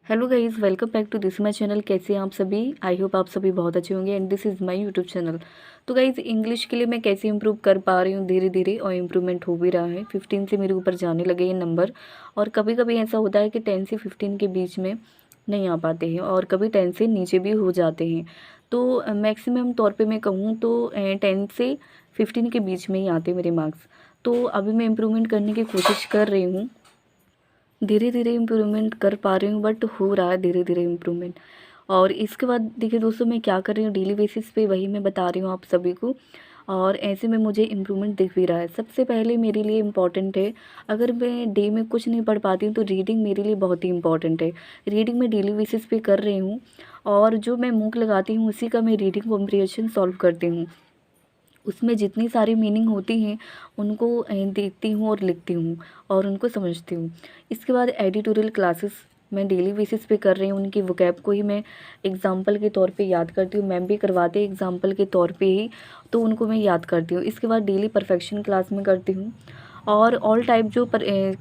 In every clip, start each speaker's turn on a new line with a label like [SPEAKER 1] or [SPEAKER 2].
[SPEAKER 1] Hello guys, welcome back to this my channel. कैसे हैं आप सभी? आई होप आप सभी बहुत अच्छे होंगे and this is my YouTube channel. तो गाइज़, इंग्लिश के लिए मैं कैसे इंप्रूव कर पा रही हूँ धीरे धीरे, और इम्प्रूवमेंट हो भी रहा है। 15 से मेरे ऊपर जाने लगे ये नंबर। और कभी कभी ऐसा होता है कि 10 से 15 के बीच में नहीं आ पाते हैं, और कभी 10 से नीचे भी हो जाते हैं। तो मैक्सिमम तौर पर मैं कहूँ तो 10 से 15 के बीच में ही आते हैं मेरे मार्क्स। तो अभी मैं इम्प्रूवमेंट करने की कोशिश कर रही हूँ, धीरे धीरे इम्प्रूवमेंट कर पा रही हूँ, बट हो रहा है धीरे धीरे इम्प्रूवमेंट। और इसके बाद देखिए दोस्तों, मैं क्या कर रही हूँ डेली बेसिस पे, वही मैं बता रही हूँ आप सभी को। और ऐसे में मुझे इम्प्रूवमेंट दिख भी रहा है। सबसे पहले मेरे लिए इम्पॉर्टेंट है, अगर मैं डे में कुछ नहीं पढ़ पाती हूँ तो रीडिंग मेरे लिए बहुत ही इंपॉर्टेंट है। रीडिंग मैं डेली बेसिस पे कर रही हूँ, और जो मैं मूक लगाती हूँ उसी का मैं रीडिंग कॉम्प्रिहेंशन सॉल्व करती हूँ। उसमें जितनी सारी मीनिंग होती हैं उनको देखती हूँ और लिखती हूँ और उनको समझती हूँ। इसके बाद एडिटोरियल क्लासेस मैं डेली बेसिस पे कर रही हूँ। उनकी वोकैब को ही मैं एग्जाम्पल के तौर पे याद करती हूँ। मैम भी करवाते हैं एग्जाम्पल के तौर पे ही, तो उनको मैं याद करती हूँ। इसके बाद डेली परफेक्शन क्लास में करती हूँ। और ऑल टाइप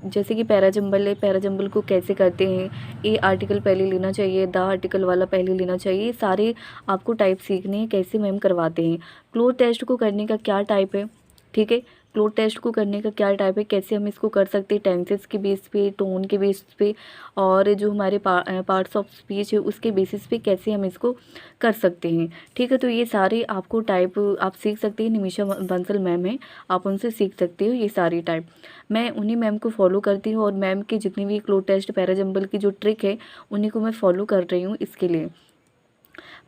[SPEAKER 1] जैसे कि पैराजंबल है, पैराजंबल को कैसे करते हैं, ए आर्टिकल पहले लेना चाहिए, द आर्टिकल वाला पहले लेना चाहिए, सारे आपको टाइप सीखने हैं, कैसे मैम करवाते हैं। क्लोज टेस्ट को करने का क्या टाइप है, ठीक है, क्लोज टेस्ट को करने का क्या टाइप है, कैसे हम इसको कर सकते हैं, टेंसेस के बेस पे, टोन के बेस पे, और जो हमारे पार्ट्स ऑफ स्पीच है उसके बेसिस पे कैसे हम इसको कर सकते हैं। ठीक है, तो ये सारे आपको टाइप आप सीख सकते हैं। निमिषा बंसल मैम है, आप उनसे सीख सकते हो ये सारी टाइप। मैं उन्हीं मैम को फॉलो करती हूँ, और मैम की जितनी भी क्लोज टेस्ट पैराजंबल की जो ट्रिक है उन्हीं को मैं फॉलो कर रही हूँ। इसके लिए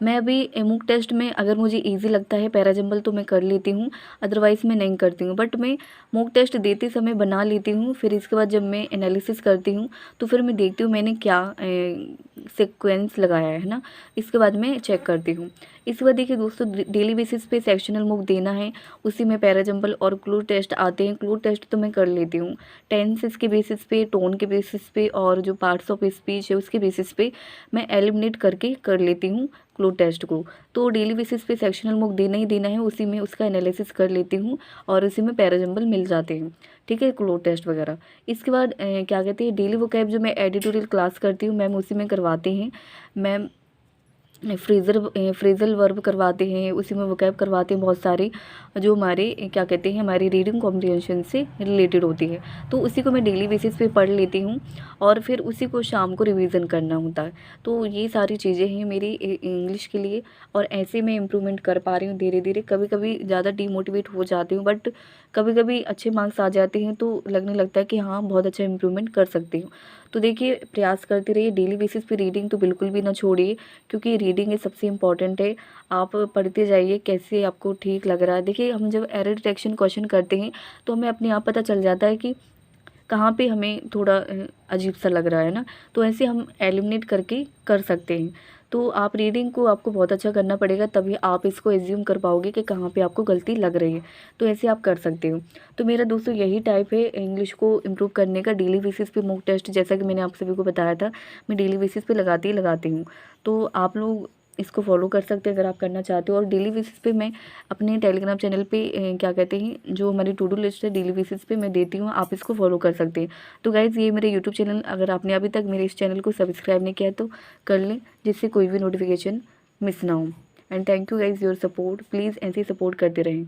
[SPEAKER 1] मैं अभी मूक टेस्ट में अगर मुझे इजी लगता है पैराजंबल तो मैं कर लेती हूँ, अदरवाइज़ मैं नहीं करती हूँ। बट मैं मूक टेस्ट देते समय बना लेती हूँ, फिर इसके बाद जब मैं एनालिसिस करती हूँ तो फिर मैं देखती हूँ मैंने क्या सीक्वेंस लगाया है ना, इसके बाद मैं चेक करती हूँ। इसके बाद देखिए दोस्तों, डेली बेसिस पे सेक्शनल मूक देना है, उसी में पैराजंबल और क्लू टेस्ट आते हैं। क्लू टेस्ट तो मैं कर लेती हूँ टेंसेस के बेसिस पे, टोन के बेसिस पे, और जो पार्ट्स ऑफ स्पीच है उसके बेसिस पे मैं एलिमिनेट करके कर लेती हूँ क्लू टेस्ट को। तो डेली बेसिस पे सेक्शनल मूक देना ही देना है, उसी में उसका एनालिसिस कर लेती हूँ, और उसी में पैराजंबल मिल जाते हैं। ठीक है, क्लू टेस्ट वगैरह। इसके बाद क्या कहते हैं, डेली वोकैब जो मैं एडिटोरियल क्लास करती हूँ मैम उसी में करवाते हैं। मैम फ्रेजल वर्ब करवाते हैं, उसी में वोकैब करवाते हैं बहुत सारी, जो हमारे क्या कहते हैं हमारी रीडिंग कॉम्प्रिहेंशन से रिलेटेड होती है। तो उसी को मैं डेली बेसिस पे पढ़ लेती हूँ, और फिर उसी को शाम को रिवीजन करना होता है। तो ये सारी चीज़ें हैं मेरी इंग्लिश के लिए, और ऐसे मैं इम्प्रूवमेंट कर पा रही हूँ धीरे धीरे। कभी कभी ज़्यादा डीमोटिवेट हो जाती हूँ, बट कभी कभी अच्छे मार्क्स आ जाते हैं तो लगने लगता है कि हाँ बहुत अच्छा इम्प्रूवमेंट कर सकती हूँ। तो देखिए, प्रयास करते रहिए, डेली बेसिस पे रीडिंग तो बिल्कुल भी ना छोड़िए, क्योंकि रीडिंग ये सबसे इम्पॉर्टेंट है। आप पढ़ते जाइए कैसे आपको ठीक लग रहा है। देखिए, हम जब एरर डिटेक्शन क्वेश्चन करते हैं तो हमें अपने आप पता चल जाता है कि कहाँ पे हमें थोड़ा अजीब सा लग रहा है ना, तो ऐसे हम एलिमिनेट करके कर सकते हैं। तो आप रीडिंग को आपको बहुत अच्छा करना पड़ेगा, तभी आप इसको एज्यूम कर पाओगे कि कहाँ पे आपको गलती लग रही है। तो ऐसे आप कर सकते हो। तो मेरा दोस्तों यही टाइप है इंग्लिश को इम्प्रूव करने का, डेली बेसिस पे मॉक टेस्ट, जैसा कि मैंने आप सभी को बताया था, मैं डेली बेसिस पे लगाती ही लगाती हूँ। तो आप लोग इसको फॉलो कर सकते हैं अगर आप करना चाहते हो। और डेली बेसिस पे मैं अपने टेलीग्राम चैनल पे क्या कहते हैं, जो हमारी टू डू लिस्ट है डेली बेसिस पे मैं देती हूँ, आप इसको फॉलो कर सकते हैं। तो गाइज़, ये मेरे यूट्यूब चैनल, अगर आपने अभी तक मेरे इस चैनल को सब्सक्राइब नहीं किया है तो कर लें, जिससे कोई भी नोटिफिकेशन मिस ना हो। And thank you guys your support, please ऐसे ही सपोर्ट करते रहें।